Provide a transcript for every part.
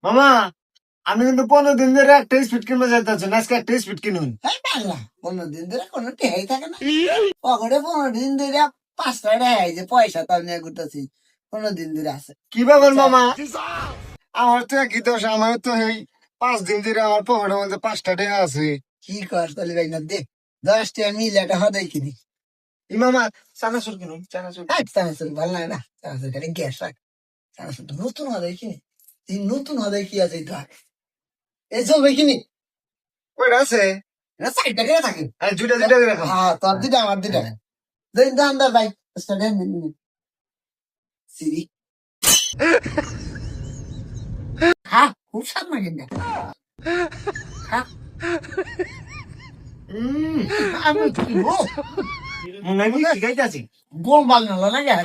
মামা আমি কিন্তু 15 দিন ধরে একটা স্পিড কিনতে যাইতেছি না, আজকে একটা স্পিড কিনুন। এই বাংলা 15 দিন ধরে কোনো টেহাই থাকে না। পকেটে 15 দিন ধরে 5 টাকা রেহাই যে পয়সা তাও নিয়ে ঘুরতেছি 15 দিন ধরে আছে। কি ব্যাপার মামা? আমার তো একই দোষ, আমার তো এই 5 দিন ধরে আমার পকেটের মধ্যে 5টা টাকা আছে। কি কর তাহলে ভাই না দে 10 টাকা মিলে একটা হদাই কিনি। ই মামা চানাচুর কিনুন, চানাচুর। চানাচুর ভালো লাগে না, চানাচুর খালি গ্যাস রাখ। চানাচুর তো নতুন হদাই কিনি, এই নতুন হদাই কি আছে তো এই চলবে কিনি। কয়টা আছে? এটা 4 টাকা থাকে। আর দুইটা দুইটা করে রাখো। হ্যাঁ তোর দুটা আমার দুটা। দান্দার ভাই সিরি হ্যাঁ খুব স্বাদ লাগে না। হ্যাঁ আমি কি গো মনে হয় কি খাইতাছি। গোল বানালো না যায়।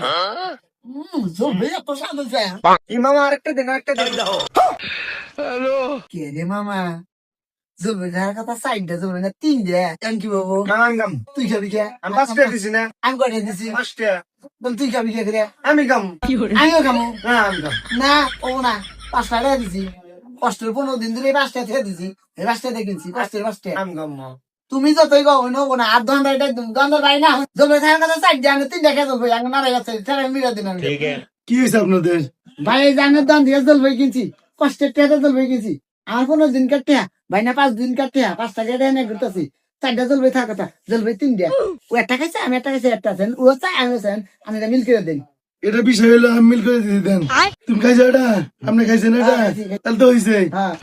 জলবে এত স্বাদ হচ্ছে। ই মামা আরেকটা দেন, আরেকটা দেন। কে রে মামা জলবে খাওয়ার কথা 4টা জলবে না 3টা কেন কি বাবু মামা আমি গাম। তুই খাবি কে? আমি 5টা দিছি না, আমি কয়টা দিছি? 5টা। বল তুই খাবি কে করে? আমি গাম। আমিও খাবো না আমি গাম। না ও না 5 টাকা দিছি কষ্টের 15 দিন ধরে 5টা থেকে দিছি এই 5টা দিয়ে কিনছি কষ্টের 5টা। আমি গাম মা। তুমি যতই গাও নেবো না আর দন্ডাইটা একদম দন্ডার ভাই না জলবে খাওয়ার কথা 4টা আমি 3টা খেয়ে জলবে আমি নাড়াই যাচ্ছে সেটা মিলা দিন আমি। কি হয়েছে আপনাদের? ভাই এই জানের দান দিয়ে জলবে কিনছি কষ্টের টেহাতে জলবে কিনছি আমার 15 দিন কাটতে ভাই না 5 দিন কাটতে 5 টাকা এনে ঘুরতেছি 4টা জলবে থাকার কথা জলবে 3টা ও একটা খাইছে আমি একটা খাইছে একটা আছেন ও চাই আমি আছেন আমি এটা মিল করে দিন। এটা বিষয় হলো আমি মিল করে দিয়ে দেন। তুমি খাইছো এটা, আপনি খাইছেন এটা, তাহলে তো হয়েছে। হ্যাঁ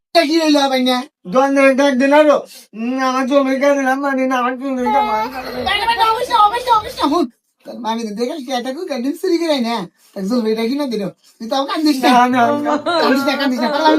এটা কি হইলো ভাই না দোকানদার একদিন আরো আমার জমি দিলাম মানে না, আমার জমি আমি তো দেখে এটা কু কান্দিস চুরি করে না জলবে এটা কিনা দিল তুই তাও কান্দিস না না, না, না। কান্দিস না পারলাম